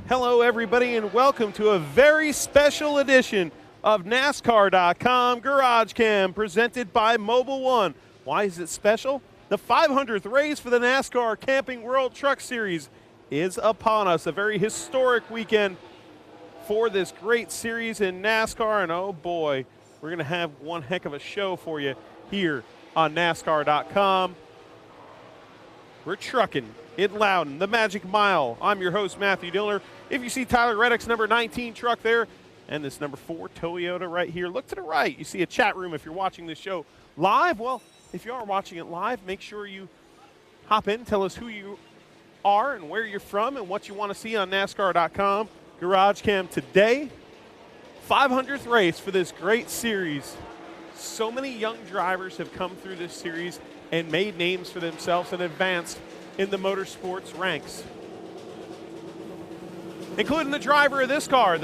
Hello, everybody, and welcome to a very special edition of NASCAR.com GarageCam presented by Mobile One. Why is it special? The 500th race for the NASCAR Camping World Truck Series is upon us. A very historic weekend for this great series in NASCAR, and oh boy, we're going to have one heck of a show for you here on NASCAR.com. We're trucking in Loudon, the Magic Mile. I'm your host, Matthew Dillner. If you see Tyler Reddick's number 19 truck there and this number 4 Toyota right here, look to the right. You see a chat room if you're watching this show live. Well, if you are watching it live, make sure you hop in, tell us who you are and where you're from and what you want to see on NASCAR.com. GarageCam today, 500th race for this great series. So many young drivers have come through this series and made names for themselves and advanced in the motorsports ranks, including the driver of this car,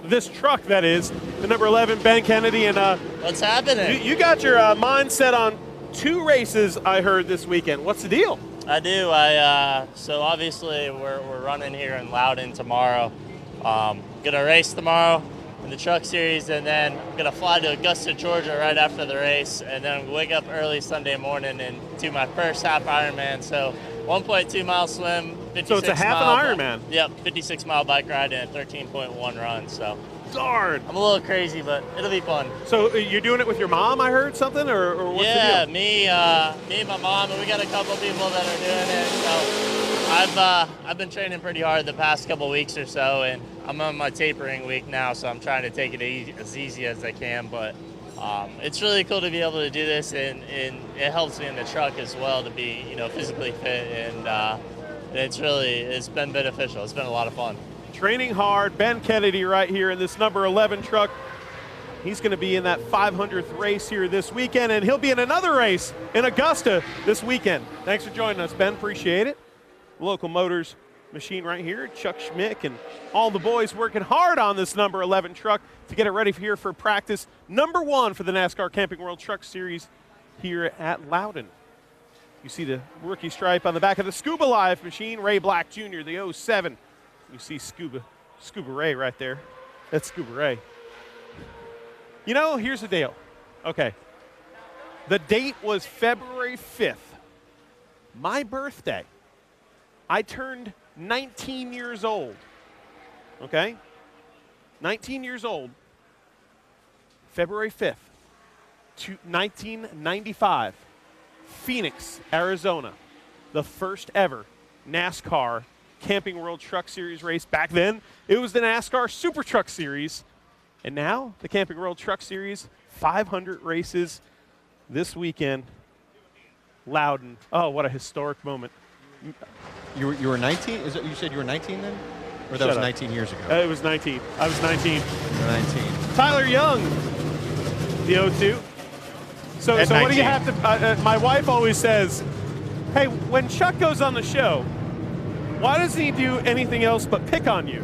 this truck that is, the number 11, Ben Kennedy. And what's happening? You got your mind set on 2 races, I heard, this weekend. What's the deal? I do. So obviously we're running here in Loudon tomorrow. Gonna race tomorrow in the truck series, and then I'm gonna fly to Augusta, Georgia right after the race, and then wake up early Sunday morning and do my first half Ironman. So 1.2 mile swim, 56 So it's a half an Ironman. Yep, 56 mile bike ride and a 13.1 run. So darn, I'm a little crazy, but it'll be fun. So you're doing it with your mom, I heard something, or what's yeah, the deal? me and my mom, and we got a couple people that are doing it. So I've been training pretty hard the past couple weeks or so, and I'm on my tapering week now, so I'm trying to take it as easy as I can. But it's really cool to be able to do this, and it helps me in the truck as well to be physically fit, and it's been beneficial. It's been a lot of fun. Training hard, Ben Kennedy right here in this number 11 truck. He's going to be in that 500th race here this weekend, and he'll be in another race in Augusta this weekend. Thanks for joining us, Ben. Appreciate it. Local Motors machine right here, Chuck Schmick and all the boys working hard on this number 11 truck to get it ready here for practice number 1 for the NASCAR Camping World Truck Series here at Loudon. You see the rookie stripe on the back of the Scuba Live machine, Ray Black Jr., the 07. You see Scuba Ray right there. That's Scuba Ray. Here's the deal. Okay. The date was February 5th. My birthday. I turned 19 years old. Okay? 19 years old. February 5th, 1995. Phoenix, Arizona. The first ever NASCAR Camping World Truck Series race. Back then, it was the NASCAR Super Truck Series. And now, the Camping World Truck Series, 500 races this weekend. Loudon. Oh, what a historic moment. You were 19? You said you were 19 then? Or that was 19 years ago? It was 19. I was 19. You were 19. Tyler Young, the 02. So what do you have to, my wife always says, hey, when Chuck goes on the show, why doesn't he do anything else but pick on you?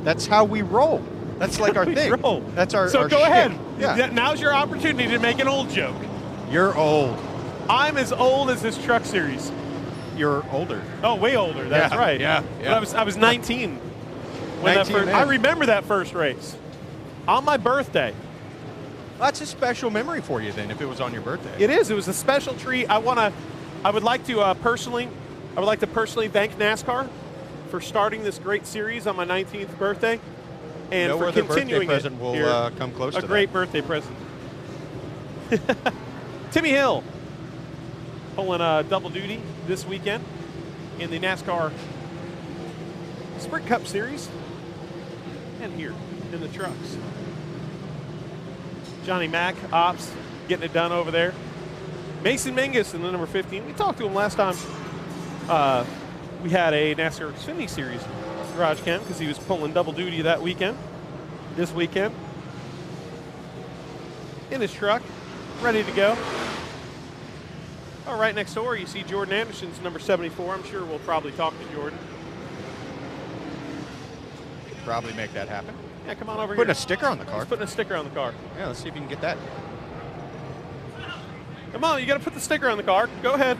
That's how we roll. That's like our thing. Roll. That's our So our go shtick. ahead. Yeah. Now's your opportunity to make an old joke. You're old. I'm as old as this truck series. You're older. Oh, way older. That's Yeah, right. yeah. But I was 19 when 19 then. I remember that first race on my birthday. That's a special memory for you then, if it was on your birthday. It is. It was a special treat. I would like to personally thank NASCAR for starting this great series on my 19th birthday, and for continuing birthday present will here. come close to a great birthday present. Timmy Hill pulling double duty this weekend in the NASCAR Sprint Cup Series and here in the trucks. Johnny Mack, ops, getting it done over there. Mason Mingus in the number 15. We talked to him last time we had a NASCAR Xfinity Series GarageCam because he was pulling double duty that weekend. This weekend, in his truck, ready to go. Oh, right next door, you see Jordan Anderson's number 74. I'm sure we'll probably talk to Jordan. Probably make that happen. Yeah, come on over here. Putting a sticker on the car. He's putting a sticker on the car. Yeah, let's see if you can get that. Come on, you got to put the sticker on the car. Go ahead.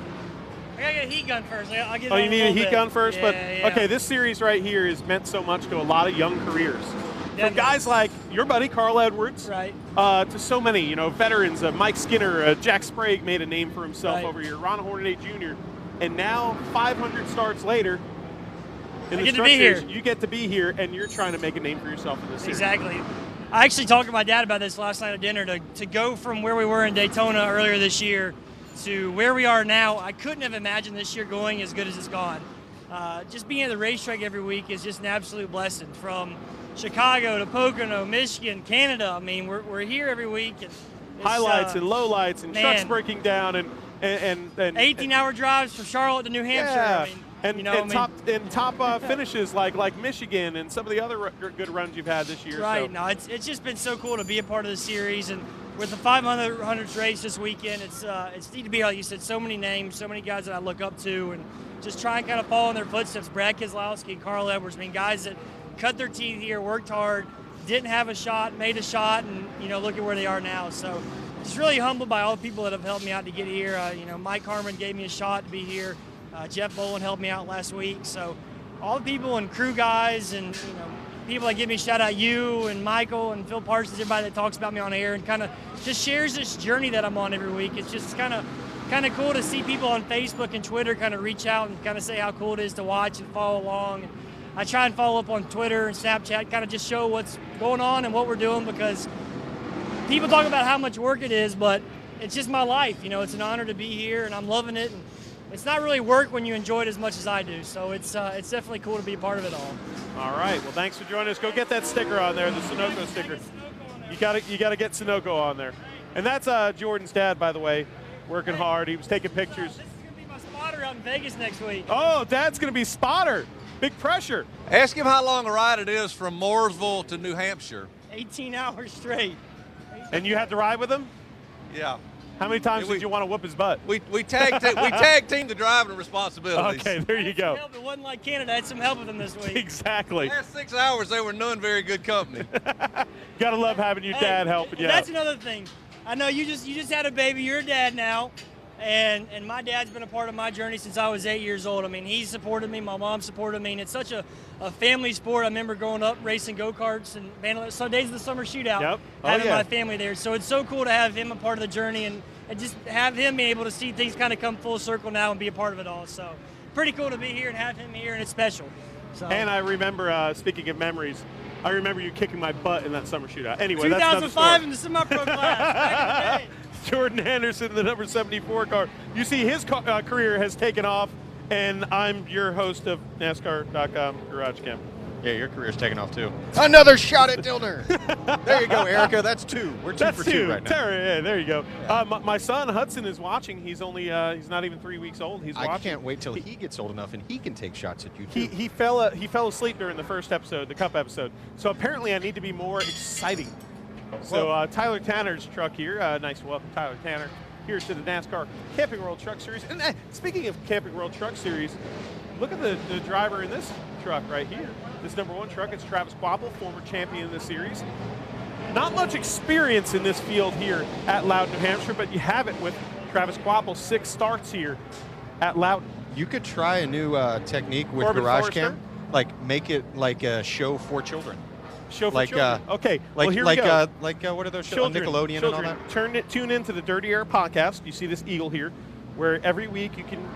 I gotta get a heat gun first. I'll get Oh, you need a heat gun first? Yeah, but yeah. okay, this series right here has meant so much to a lot of young careers. From Definitely. guys like your buddy Carl Edwards, Right. To so many, veterans. Mike Skinner, Jack Sprague made a name for himself Right. over here. Ron Hornaday Jr. And now 500 starts later, in I the get to truck be series, here. you get to be here, and you're trying to make a name for yourself in this series. Exactly. I actually talked to my dad about this last night at dinner. To go from where we were in Daytona earlier this year to where we are now, I couldn't have imagined this year going as good as it's gone. Just being at the racetrack every week is just an absolute blessing. From Chicago to Pocono, Michigan, Canada. I mean, we're here every week. And it's, Highlights and lowlights and man. trucks breaking down and 18-hour drives from Charlotte to New Hampshire. Yeah. I mean, top finishes like Michigan and some of the other good runs you've had this year. Right. So. No, it's just been so cool to be a part of the series, and with the 500 race this weekend, it's neat to be, like you said, so many names, so many guys that I look up to, and just try and kind of follow in their footsteps. Brad Keselowski and Carl Edwards, I mean, guys that cut their teeth here, worked hard, didn't have a shot, made a shot, and look at where they are now. So just really humbled by all the people that have helped me out to get here. Mike Harmon gave me a shot to be here. Jeff Bolin helped me out last week. So all the people and crew guys and people that give me a shout out, you and Michael and Phil Parsons, everybody that talks about me on air and kind of just shares this journey that I'm on every week. It's just kind of cool to see people on Facebook and Twitter kind of reach out and kind of say how cool it is to watch and follow along. And I try and follow up on Twitter and Snapchat, kind of just show what's going on and what we're doing, because people talk about how much work it is, but it's just my life. It's an honor to be here, and I'm loving it. And it's not really work when you enjoy it as much as I do. So it's definitely cool to be a part of it all. All right. Well, thanks for joining us. Go get that sticker on there, the Sunoco sticker. You got to get Sunoco on there. And that's Jordan's dad, by the way, working hard. He was taking pictures. This is going to be my spotter out in Vegas next week. Oh, Dad's going to be spotter. Big pressure. Ask him how long a ride it is from Mooresville to New Hampshire. 18 hours straight. And you had to ride with him? Yeah. How many times did you want to whoop his butt? We tag team the driving responsibilities. Okay, there you go. It wasn't like Canada. I had some help with them this week. Exactly. Last 6 hours, they were none very good company. Gotta love having your dad helping you out. That's another thing. I know you just had a baby. You're a dad now. And my dad's been a part of my journey since I was 8 years old. I mean, he supported me. My mom supported me. And it's such a family sport. I remember growing up racing go-karts and days of the summer shootout, Yep. having my family there. So it's so cool to have him a part of the journey and just have him be able to see things kind of come full circle now and be a part of it all. So pretty cool to be here and have him here, and it's special. So. And I remember, speaking of memories, I remember you kicking my butt in that summer shootout. Anyway, that's another 2005 story. in the semi-pro class. Back in the day. Jordan Anderson, the number 74 car. You see his career has taken off, and I'm your host of NASCAR.com GarageCam. Yeah, your career's taking off too. Another shot at Dillner. There you go, Erica. That's two. We're two for two right now. Yeah, there you go. Yeah. My son Hudson is watching. He's only he's not even 3 weeks old. He's watching. I can't wait till he gets old enough and he can take shots at you too. He fell asleep during the first episode, the Cup episode. So apparently I need to be more exciting. So Tyler Tanner's truck here. Nice welcome, Tyler Tanner, here to the NASCAR Camping World Truck Series. And speaking of Camping World Truck Series, look at the driver in this truck right here. This number 1 truck, it's Travis Quapple, former champion in the series. Not much experience in this field here at Loudon, New Hampshire, but you have it with Travis Quapple, 6 starts here at Loudon. You could try a new technique with Corbin GarageCam, like make it like a show for children. Show for like, children. Okay, like well, here we go. What are those shows on Nickelodeon and all that? Tune into the Dirty Air podcast. You see this eagle here, where every week you can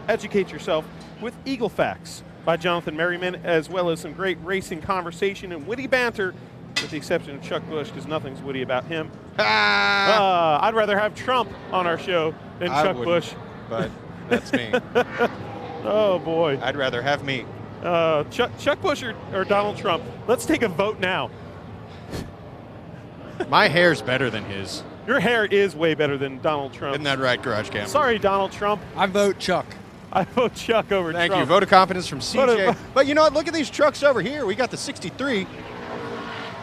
educate yourself with Eagle Facts by Jonathan Merriman, as well as some great racing conversation and witty banter, with the exception of Chuck Busch, because nothing's witty about him. I'd rather have Trump on our show than Chuck Busch. But that's me. Oh, boy. I'd rather have me. Chuck Busch or Donald Trump. Let's take a vote now. My hair's better than his. Your hair is way better than Donald Trump. Isn't that right, GarageCam? Sorry, Donald Trump. I vote Chuck. I vote Chuck over Trump. Thank you. Vote of confidence from CJ. But you know what? Look at these trucks over here. We got the 63.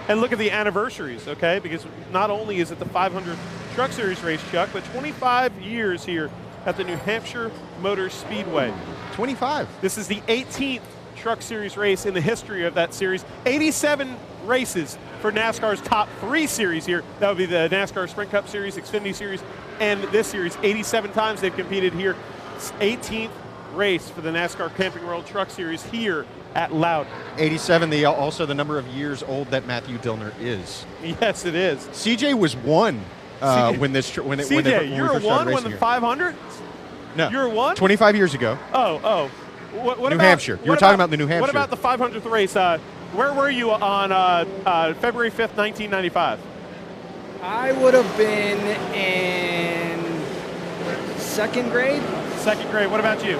And look at the anniversaries, okay? Because not only is it the 500 Truck Series race, Chuck, but 25 years here at the New Hampshire Motor Speedway. 25. This is the 18th Truck Series race in the history of that series. 87 races for NASCAR's top 3 series here. That would be the NASCAR Sprint Cup Series, Xfinity Series, and this series. 87 times they've competed here. 18th race for the NASCAR Camping World Truck Series here at Loudon. 87, also the number of years old that Matthew Dillner is. Yes, it is. CJ was one when this when it CJ, when, they, when you're we a first started one when racing the here. 500? No, You're a one? 25 years ago. Oh. What New about, Hampshire. You were talking about the New Hampshire. What about the 500th race? Where were you on February 5th, 1995? I would have been in second grade. Second grade. What about you?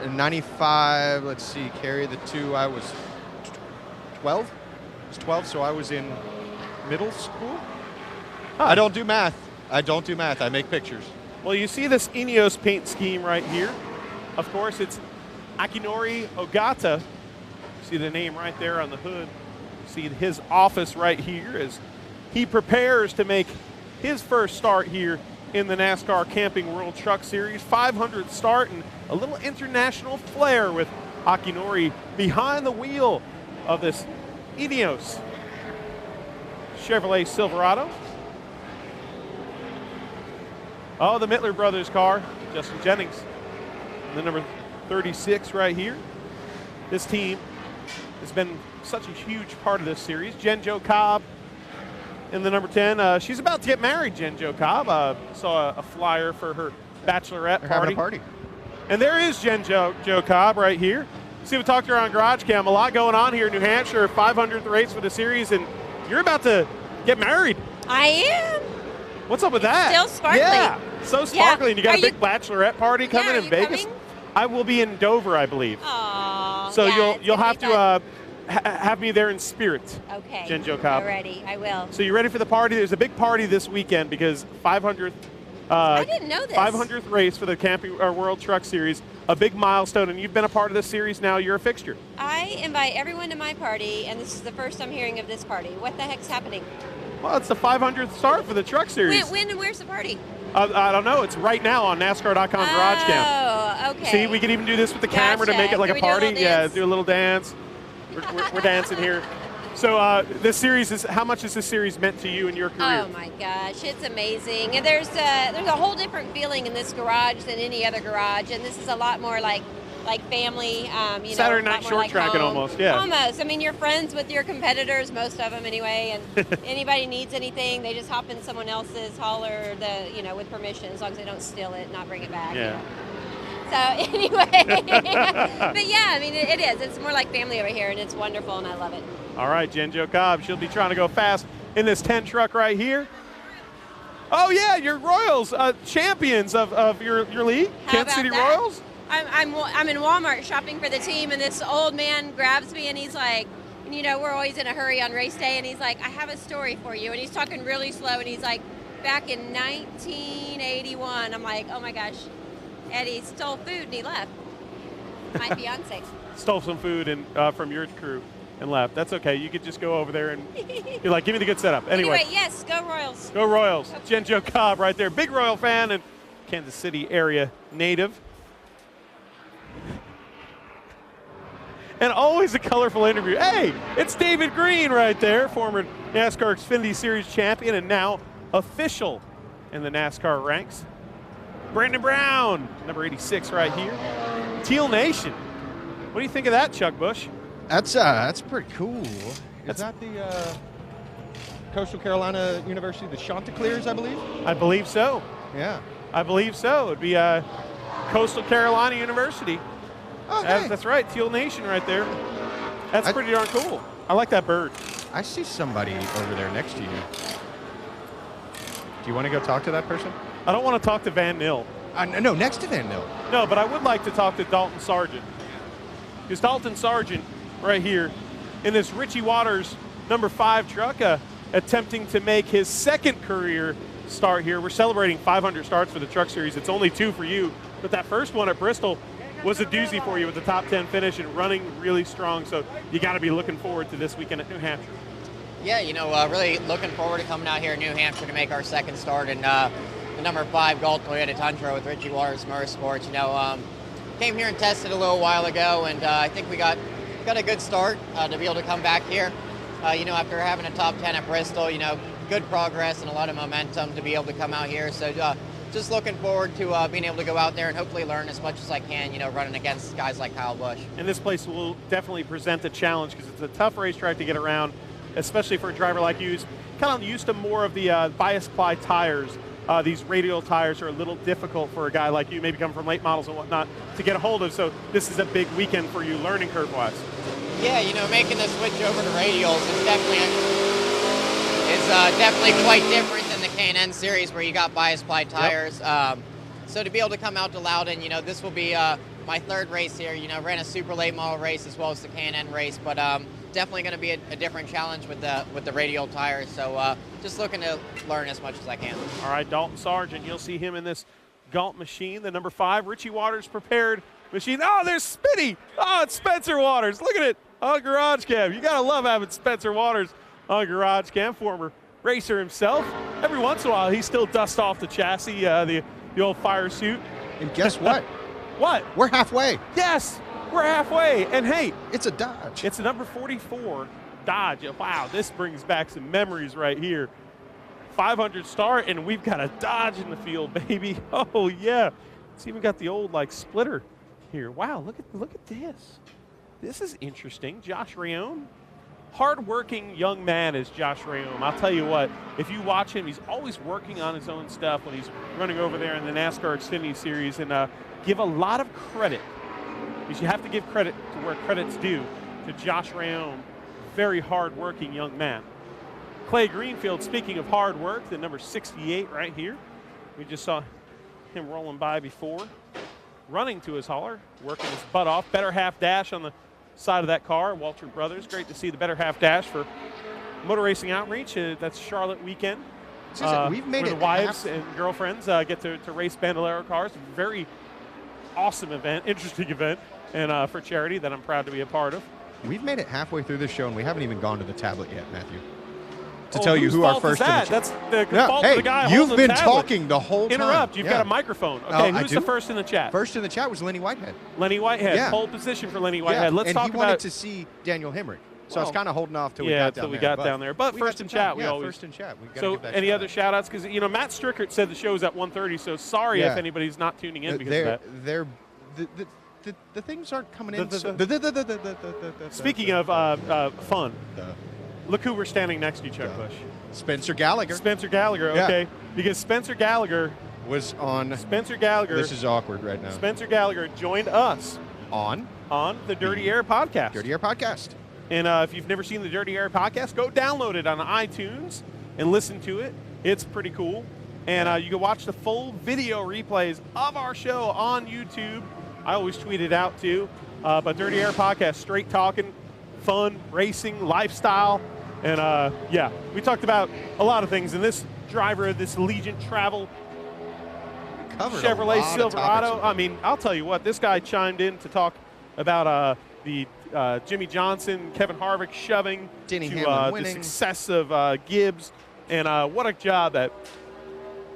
95, let's see, carry the 2, I was 12? I was 12, so I was in middle school? I don't do math. I make pictures. Well, you see this Ineos paint scheme right here. Of course, it's Akinori Ogata. See the name right there on the hood. See his office right here as he prepares to make his first start here in the NASCAR Camping World Truck Series. 500th start and a little international flair with Akinori behind the wheel of this Ineos Chevrolet Silverado. Oh, the Mittler brothers car, Justin Jennings. And the number 36 right here. This team has been such a huge part of this series. Jen Jo Cobb in the number 10. She's about to get married, Jen Jo Cobb. Saw a flyer for her bachelorette They're party. having a party. And there is Jen Jo Cobb right here. See, we talked to her on GarageCam. A lot going on here in New Hampshire. 500th race for the series, and you're about to get married. I am. What's up with that? Still sparkly. Yeah, so sparkly. And you got Are a big bachelorette party coming are in you Vegas. coming? I will be in Dover, I believe. Aww. So yeah, you'll have to have me there in spirit. Okay. Jen Jo Cobb. I'm ready. I will. So you ready for the party? There's a big party this weekend because 500th. I didn't know this. 500th race for the Camping World Truck Series, a big milestone, and you've been a part of this series now. You're a fixture. I invite everyone to my party, and this is the first I'm hearing of this party. What the heck's happening? Well, it's the 500th start for the Truck Series. When and where's the party? I don't know. It's right now on NASCAR.com GarageCam. Oh, okay. See, we can even do this with the camera to Gotcha. make it like Can a we do a party. little Yeah, dance? do a little dance. We're dancing here. So this series is, how much has this series meant to you in your career? Oh my gosh, it's amazing. And there's a whole different feeling in this garage than any other garage, and this is a lot more like family. Saturday a night lot more like tracking home. almost, yeah. Almost. I mean, you're friends with your competitors, most of them anyway, and anybody needs anything, they just hop in someone else's hauler, with permission, as long as they don't steal it, not bring it back. Yeah. So anyway, but yeah, I mean, it is. It's more like family over here, and it's wonderful, and I love it. All right, Jen Jo Cobb. She'll be trying to go fast in this 10 truck right here. Oh, yeah, you're Royals, champions of your league, How Kansas about City that? Royals. I'm in Walmart shopping for the team, and this old man grabs me, and he's like, we're always in a hurry on race day, and he's like, I have a story for you, and he's talking really slow, and he's like, back in 1981. I'm like, oh my gosh, Eddie stole food and he left. My fiance. Stole some food from your crew and left. That's okay. You could just go over there and you're like, give me the good setup. Anyway, yes, go Royals. Go Royals. Jen Jo Cobb right there. Big Royal fan and Kansas City area native. And always a colorful interview. Hey, it's David Green right there, former NASCAR Xfinity Series champion and now official in the NASCAR ranks. Brandon Brown, number 86 right here. Teal Nation. What do you think of that, Chuck Bush? That's pretty cool. Is that the Coastal Carolina University, the Chanticleers, I believe? I believe so. Yeah. I believe so. It'd be Coastal Carolina University. Oh, hey. That's right, Teal Nation right there. That's pretty darn cool. I like that bird. I see somebody over there next to you. Do you want to go talk to that person? I don't want to talk to Van Nil. No, next to Van Nil. No, but I would like to talk to Dalton Sargent. Because Dalton Sargent right here in this Richie Waters number 5 truck attempting to make his second career start here. We're celebrating 500 starts for the Truck Series. It's only 2 for you. But that first one at Bristol was a doozy for you with the top 10 finish and running really strong. So you got to be looking forward to this weekend at New Hampshire. Yeah, really looking forward to coming out here in New Hampshire to make our second start in the number 5 Gold Toyota Tundra with Richie Waters Motorsports. Came here and tested a little while ago, and I think we got a good start to be able to come back here. After having a top 10 at Bristol, good progress and a lot of momentum to be able to come out here. So just looking forward to being able to go out there and hopefully learn as much as I can, running against guys like Kyle Busch. And this place will definitely present a challenge because it's a tough racetrack to get around, especially for a driver like you who's kind of used to more of the bias ply tires. These radial tires are a little difficult for a guy like you, maybe coming from late models and whatnot, to get a hold of. So this is a big weekend for you learning curve-wise. Yeah, making the switch over to radials is definitely quite different than the K&N series where you got bias ply tires. Yep. So to be able to come out to Loudon, this will be my third race here. Ran a super late model race as well as the K&N race, but definitely going to be a different challenge with the radial tires. So just looking to learn as much as I can. All right, Dalton Sargent, you'll see him in this Galt machine, the number 5 Richie Waters prepared machine. Oh, there's Spitty. Oh, it's Spencer Waters. Look at it on GarageCam. You got to love having Spencer Waters on GarageCam, former racer himself. Every once in a while, he still dusts off the chassis, the old fire suit. And guess what? What? We're halfway. Yes, we're halfway. And hey, it's a Dodge. It's a number 44 Dodge. Wow, this brings back some memories right here. 500 start, and we've got a Dodge in the field, baby. Oh yeah, it's even got the old splitter here. Wow, look at this. This is interesting. Josh Rayome. Hard-working young man is Josh Rayome. I'll tell you what, if you watch him, he's always working on his own stuff when he's running over there in the NASCAR Xfinity Series, and give a lot of credit, because you have to give credit to where credit's due, to Josh Rayome. Very hard-working young man. Clay Greenfield, speaking of hard work, the number 68 right here. We just saw him rolling by before, running to his hauler, working his butt off. Better half dash on the side of that car. Walter Brothers, great to see the better half dash for Motor Racing Outreach. That's Charlotte weekend. We've made where it the wives and girlfriends get to race Bandolero cars. Very awesome event, interesting event, and for charity that I'm proud to be a part of. We've made it halfway through this show, and we haven't even gone to the tablet yet, Matthew. To tell you who our first in the chat. That's the fault of the guy you've holding been the tablet. talking the whole time. Interrupt. You've got a microphone. Okay, who's the first in the chat? First in the chat was Lenny Whitehead. Lenny Whitehead. Yeah. Pole position for Lenny Whitehead. Yeah. Let's talk he wanted to see Daniel Hemrick. So I was kind of holding off till we got down there. down there. But first in chat, we always. First in chat. So any other shout-outs? Because, Matt Strickert said the show's at 1:30, so sorry if anybody's not tuning in because of that. The things aren't coming in. Speaking of fun, look who we're standing next to, Chuck Busch. Spencer Gallagher. Spencer Gallagher, okay. Because Spencer Gallagher was on. Spencer Gallagher. This is awkward right now. Spencer Gallagher joined us on the Dirty Air podcast. Dirty Air podcast. And if you've never seen the Dirty Air podcast, go download it on iTunes and listen to it. It's pretty cool. And you can watch the full video replays of our show on YouTube. I always tweet it out too. But Dirty Air podcast, straight talking, fun, racing, lifestyle. And yeah, we talked about a lot of things. And this driver of this Allegiant Travel Chevrolet Silverado, I mean, I'll tell you what, this guy chimed in to talk about the Jimmy Johnson, Kevin Harvick shoving Denny to Hamlin the winning. success of Gibbs. And what a job that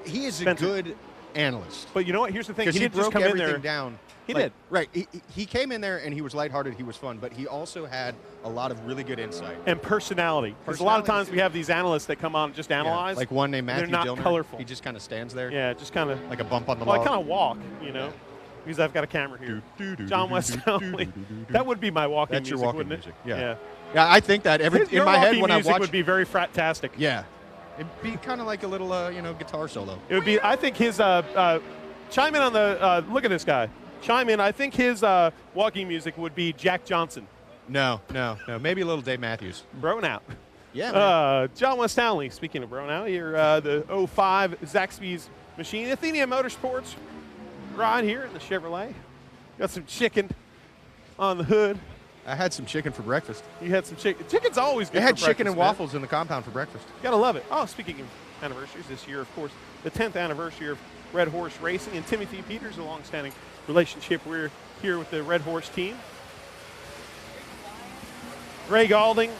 he is Spencer. a good analyst. But you know what? Here's the thing. He Because he didn't just broke come in there. everything down. He did. Right. He came in there and he was lighthearted. He was fun. But he also had a lot of really good insight. And personality. Because a lot of times we have these analysts that come on and just analyze. Like one named Matthew They're not Dillner. colorful. He just kind of stands there. Yeah, just kind of. Like a bump on the Well, wall. I kind of walk, because I've got a camera here. John West Townley. That would be my walking That's music, your walking wouldn't music. it? Yeah. Yeah, I think that in my head when I music watch would be very frat-tastic. Yeah. It'd be kind of like a little, guitar solo. It would be. I think his chime in on the look at this guy. Chime in. I think his walking music would be Jack Johnson. No. Maybe a little Dave Matthews. Brown out. Yeah. Man. John West Townley. Speaking of Brown out, here the 05 Zaxby's machine, Athenia Motorsports, right here in the Chevrolet. Got some chicken on the hood. I had some chicken for breakfast. You had some chicken. Chicken's always good. I had for chicken and breakfast, waffles in the compound for breakfast. Gotta love it. Oh, speaking of anniversaries, this year, of course, the 10th anniversary of Red Horse Racing, and Timothy Peters, a long-standing relationship. We're here with the Red Horse team. Ray Galding,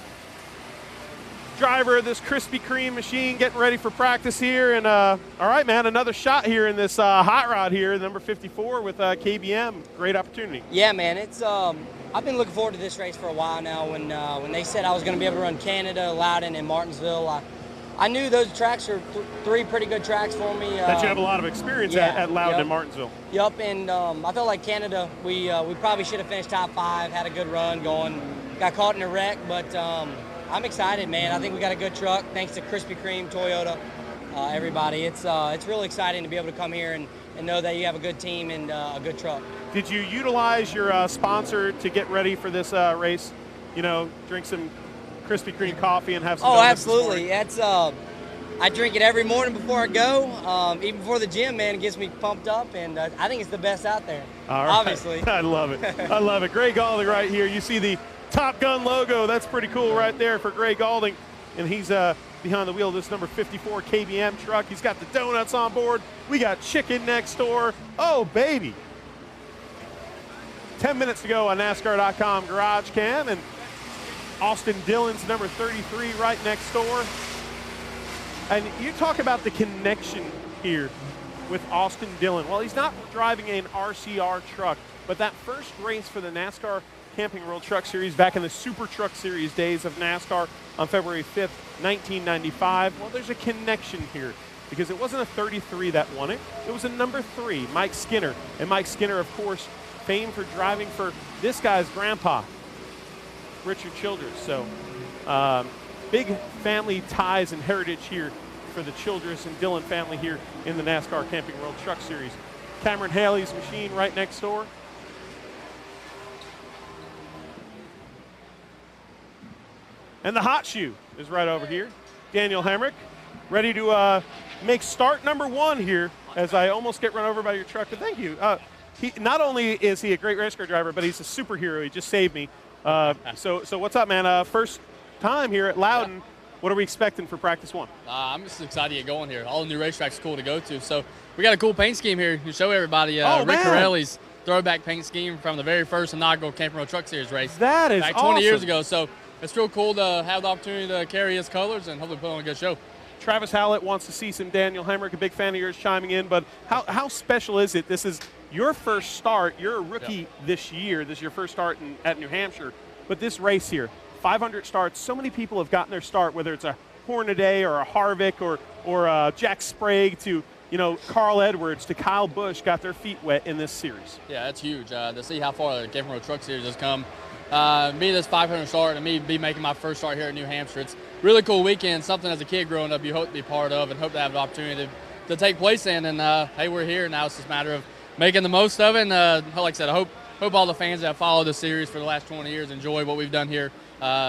driver of this Krispy Kreme machine, getting ready for practice here. And all right, man, another shot here in this hot rod here, number 54 with KBM. Great opportunity. Yeah, man, it's I've been looking forward to this race for a while now. When they said I was going to be able to run Canada, Loudon, and Martinsville, I knew those tracks are three pretty good tracks for me. That you have a lot of experience at Loudon and Martinsville. Yep, and I felt like Canada, we probably should have finished top 5, had a good run going. Got caught in a wreck, but I'm excited, man. I think we got a good truck, thanks to Krispy Kreme, Toyota, everybody. It's really exciting to be able to come here and know that you have a good team and a good truck. Did you utilize your sponsor to get ready for this race? You know, drink some Krispy Kreme coffee and have some donuts absolutely. That's I drink it every morning before I go, even before the gym, man. It gets me pumped up, and I think it's the best out there, all right. Obviously. I love it. I love it. Gray Galding right here. You see the Top Gun logo. That's pretty cool right there for Gray Galding, and he's behind the wheel of this number 54 KBM truck. He's got the donuts on board. We got chicken next door. Oh, baby. 10 minutes to go on NASCAR.com GarageCam, and Austin Dillon's number 33 right next door. And you talk about the connection here with Austin Dillon. Well, he's not driving an RCR truck, but that first race for the NASCAR Camping World Truck Series back in the Super Truck Series days of NASCAR on February 5th, 1995. Well, there's a connection here because it wasn't a 33 that won it. It was a number 3, Mike Skinner. And Mike Skinner, of course, famed for driving for this guy's grandpa, Richard Childress. So big family ties and heritage here for the Childress and Dillon family here in the NASCAR Camping World Truck Series. Cameron Haley's machine right next door. And the hot shoe is right over here. Daniel Hemrick, ready to make start number 1 here as I almost get run over by your truck, but thank you. He, not only is he a great race car driver, but he's a superhero. He just saved me. So what's up, man? First time here at Loudon. Yeah. What are we expecting for practice 1? I'm just excited to get going here. All the new racetracks are cool to go to. So we got a cool paint scheme here to show everybody. Rick Corelli's throwback paint scheme from the very first inaugural Camping World Truck Series race. That is back 20 years ago. So it's real cool to have the opportunity to carry his colors and hopefully put on a good show. Travis Howlett wants to see some Daniel Hemrick, a big fan of yours, chiming in. But how special is it? This is your first start. You're a rookie this year. This is your first start at New Hampshire. But this race here, 500 starts. So many people have gotten their start, whether it's a Hornaday or a Harvick or Jack Sprague to Carl Edwards to Kyle Busch got their feet wet in this series. Yeah, that's huge to see how far the Camping World Truck Series has come. Me, this 500 start, and me be making my first start here at New Hampshire. It's a really cool weekend, something as a kid growing up you hope to be part of and hope to have the opportunity to take place in. And, hey, we're here. Now it's just a matter of making the most of it. And like I said, I hope all the fans that have followed the series for the last 20 years enjoy what we've done here.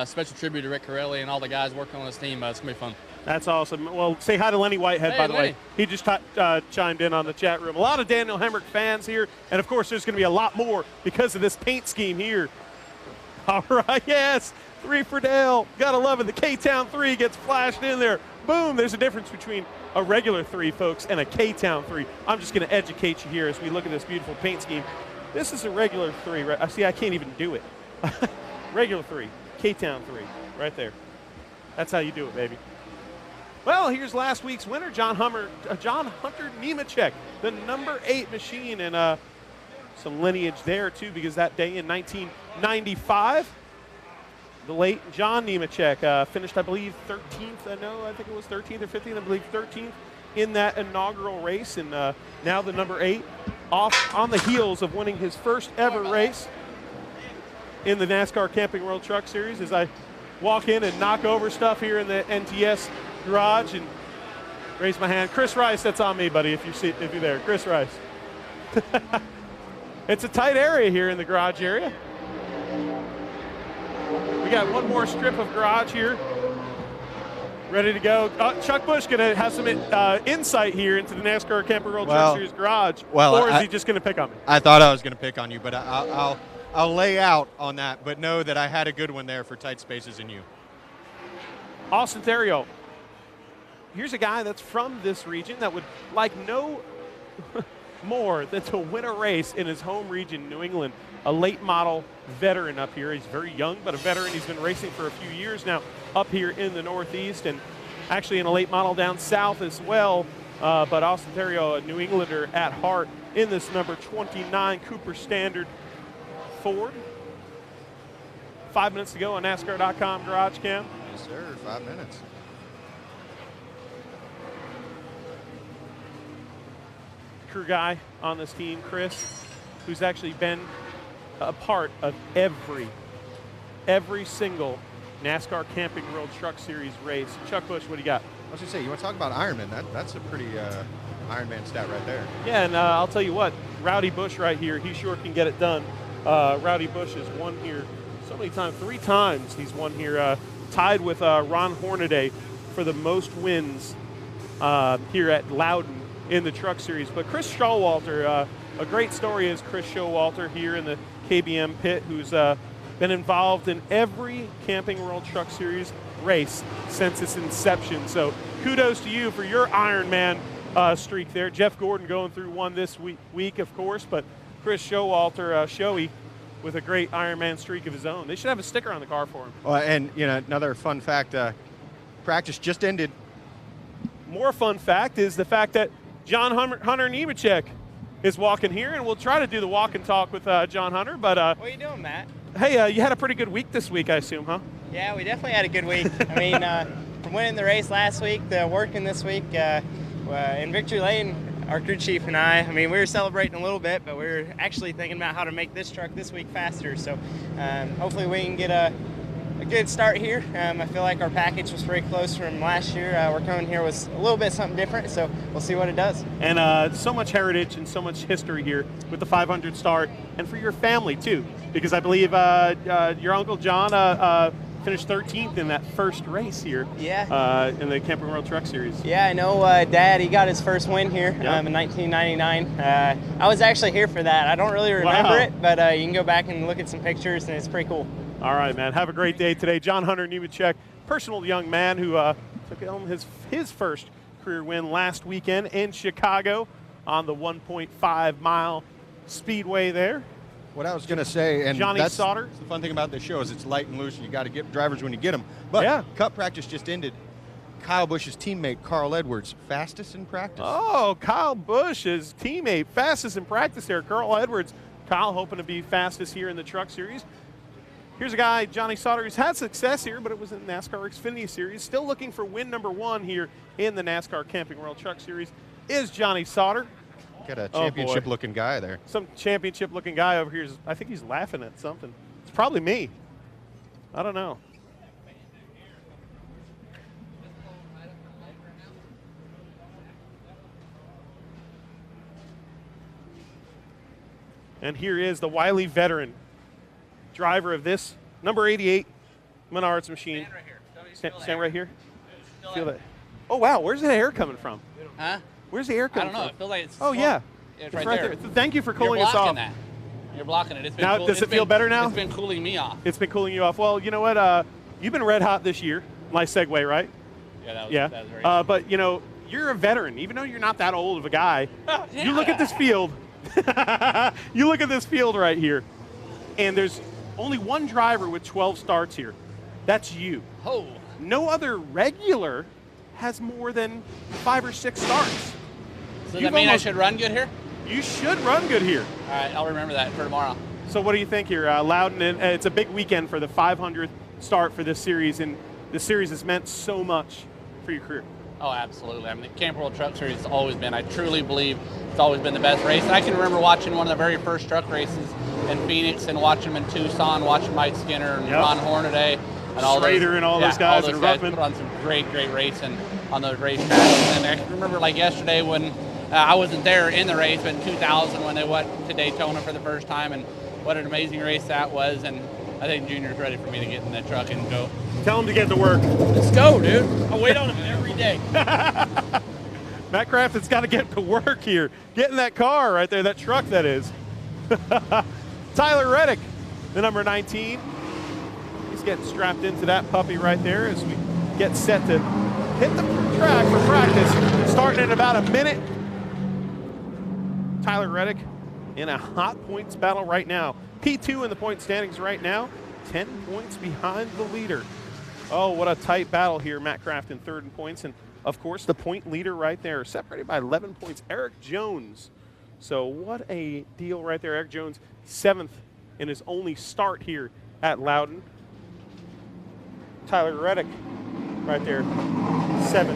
Special tribute to Rick Corelli and all the guys working on this team. It's going to be fun. That's awesome. Well, say hi to Lenny Whitehead, by the way. He just chimed in on the chat room. A lot of Daniel Hemrick fans here. And, of course, there's going to be a lot more because of this paint scheme here. All right, yes, 3 for Dale. Gotta love it. The K-Town 3 gets flashed in there. Boom, there's a difference between a regular 3, folks, and a K-Town 3. I'm just going to educate you here as we look at this beautiful paint scheme. This is a regular 3. Right? See, I can't even do it. Regular 3, K-Town 3, right there. That's how you do it, baby. Well, here's last week's winner, John Hunter Nemechek, the number 8 machine, and some lineage there, too, because that day in 1995, the late John Nemechek finished, I believe, 13th. I think it was 13th or 15th. I believe 13th in that inaugural race, and now the number 8 off on the heels of winning his first ever race in the NASCAR Camping World Truck Series. As I walk in and knock over stuff here in the NTS garage and raise my hand. Chris Rice, that's on me, buddy, if you're there. Chris Rice. It's a tight area here in the garage area. We got one more strip of garage here, ready to go. Chuck Busch going to have some insight here into the NASCAR Camping World Truck Series garage, or is he just going to pick on me? I thought I was going to pick on you, but I'll lay out on that, but know that I had a good one there for tight spaces in you. Austin Theriault. Here's a guy that's from this region that would like no more than to win a race in his home region, New England. A late model veteran up here. He's very young, but a veteran. He's been racing for a few years now up here in the Northeast, and actually in a late model down south as well. But Austin Theriault, a New Englander at heart, in this number 29 Cooper Standard Ford. 5 minutes to go on NASCAR.com GarageCam. Yes, sir. 5 minutes. crew guy on this team, Chris, who's actually been a part of every single NASCAR Camping World Truck Series race. Chuck Bush, what do you got? I was going to say, you want to talk about Ironman? That's a pretty Ironman stat right there. Yeah, and I'll tell you what, Rowdy Bush right here, he sure can get it done. Rowdy Bush has won here so many times, 3 times he's won here, tied with Ron Hornaday for the most wins here at Loudon in the Truck Series. But Chris Showalter, a great story is Chris Showalter here in the KBM pit, who's been involved in every Camping World Truck Series race since its inception. So kudos to you for your Ironman streak there. Jeff Gordon going through one this week, of course, but Chris Showalter, Showy, with a great Ironman streak of his own. They should have a sticker on the car for him. And another fun fact, practice just ended. More fun fact is the fact that John Hunter Nemechek is walking here, and we'll try to do the walk and talk with John Hunter. But what are you doing, Matt? Hey, you had a pretty good week this week, I assume, huh? Yeah, we definitely had a good week. I mean, from winning the race last week to working this week in Victory Lane, our crew chief and I mean, we were celebrating a little bit, but we were actually thinking about how to make this truck this week faster. So hopefully we can get a good start here. I feel like our package was pretty close from last year. We're coming here with a little bit something different, so we'll see what it does. And so much heritage and so much history here with the 500 start, and for your family too, because I believe your Uncle John finished 13th in that first race here. Yeah. In the Camping World Truck Series. Yeah, I know Dad, he got his first win here in 1999. I was actually here for that. I don't really remember it, but you can go back and look at some pictures, and it's pretty cool. All right, man. Have a great day today. John Hunter Nemechek, personal young man who took home his first career win last weekend in Chicago on the 1.5-mile speedway there. What I was going to say, and Johnny Sauter. The fun thing about this show is it's light and loose, and you got to get drivers when you get them. But Cup practice just ended. Kyle Busch's teammate, Carl Edwards, fastest in practice. Oh, Kyle Busch's teammate, fastest in practice there, Carl Edwards. Kyle hoping to be fastest here in the Truck Series. Here's a guy, Johnny Sauter, who's had success here, but it was in the NASCAR Xfinity Series. Still looking for win number 1 here in the NASCAR Camping World Truck Series is Johnny Sauter. Got a championship-looking guy there. Some championship-looking guy over here. I think he's laughing at something. It's probably me. I don't know. And here is the wily veteran driver of this, number 88 Menards machine. Stand right here. Feel that. Oh, wow. Where's the air coming from? Huh? Where's the air coming from? I don't know. From? I feel like it's. Oh, yeah. It's right there. Thank you for cooling us off. That. You're blocking it. It's been now, cool. does it feel better now? It's been cooling me off. It's been cooling you off. Well, you know what? You've been red hot this year. Nice segue, right? Yeah, that was very nice. But, you know, you're a veteran. Even though you're not that old of a guy, you look at this field. You look at this field right here, and there's only one driver with 12 starts here. That's you. Oh. No other regular has more than 5 or 6 starts. So does that mean I should run good here? You should run good here. All right, I'll remember that for tomorrow. So what do you think here? Loudon, it's a big weekend for the 500th start for this series, and this series has meant so much for your career. Oh, absolutely. I mean, the Camping World Truck Series has always been, I truly believe, it's always been the best race. I can remember watching one of the very first truck races in Phoenix and watching them in Tucson, watching Mike Skinner and Ron Hornaday. And all Schrader and all those guys. All those guys put on some great racing on those racetracks. And I can remember, like yesterday, when I wasn't there in the race, but in 2000 when they went to Daytona for the first time, and what an amazing race that was. And I think Junior's ready for me to get in that truck and go. Tell him to get to work. Let's go, dude. I wait on him every day. Matt Crafton's got to get to work here. Get in that car right there, that truck that is. Tyler Reddick, the number 19. He's getting strapped into that puppy right there as we get set to hit the track for practice. Starting in about a minute. Tyler Reddick in a hot points battle right now. P2 in the point standings right now, 10 points behind the leader. Oh, what a tight battle here. Matt Crafton third in points, and of course the point leader right there, separated by 11 points, Eric Jones. So what a deal right there. Eric Jones, 7th in his only start here at Loudon. Tyler Reddick right there, 7th.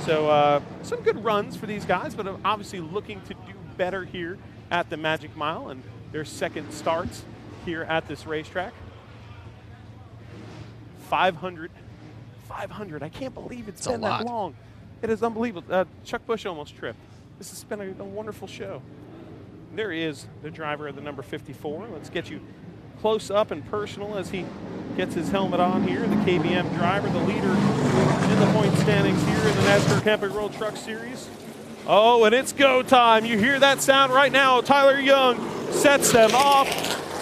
So some good runs for these guys, but obviously looking to do better here at the Magic Mile and their second starts here at this racetrack. 500. I can't believe it's been that long. It is unbelievable. Chuck Bush almost tripped. This has been a wonderful show. There is the driver of the number 54. Let's get you close up and personal as he gets his helmet on here. The KBM driver, the leader in the point standings here in the NASCAR Camping World Truck Series. Oh, and it's go time. You hear that sound right now. Tyler Young sets them off.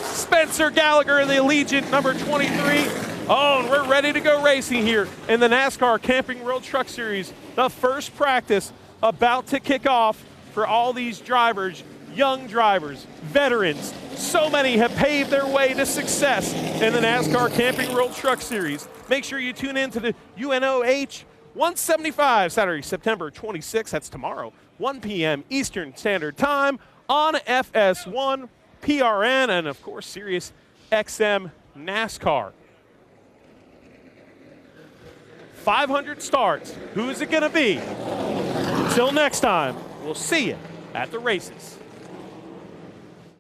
Spencer Gallagher in the Allegiant, number 23. Oh, and we're ready to go racing here in the NASCAR Camping World Truck Series. The first practice about to kick off for all these drivers, young drivers, veterans. So many have paved their way to success in the NASCAR Camping World Truck Series. Make sure you tune in to the UNOH 175, Saturday, September 26th. That's tomorrow, 1 p.m. Eastern Standard Time on FS1, PRN, and of course, Sirius XM NASCAR. 500 starts. Who's it going to be? Until next time, we'll see you at the races.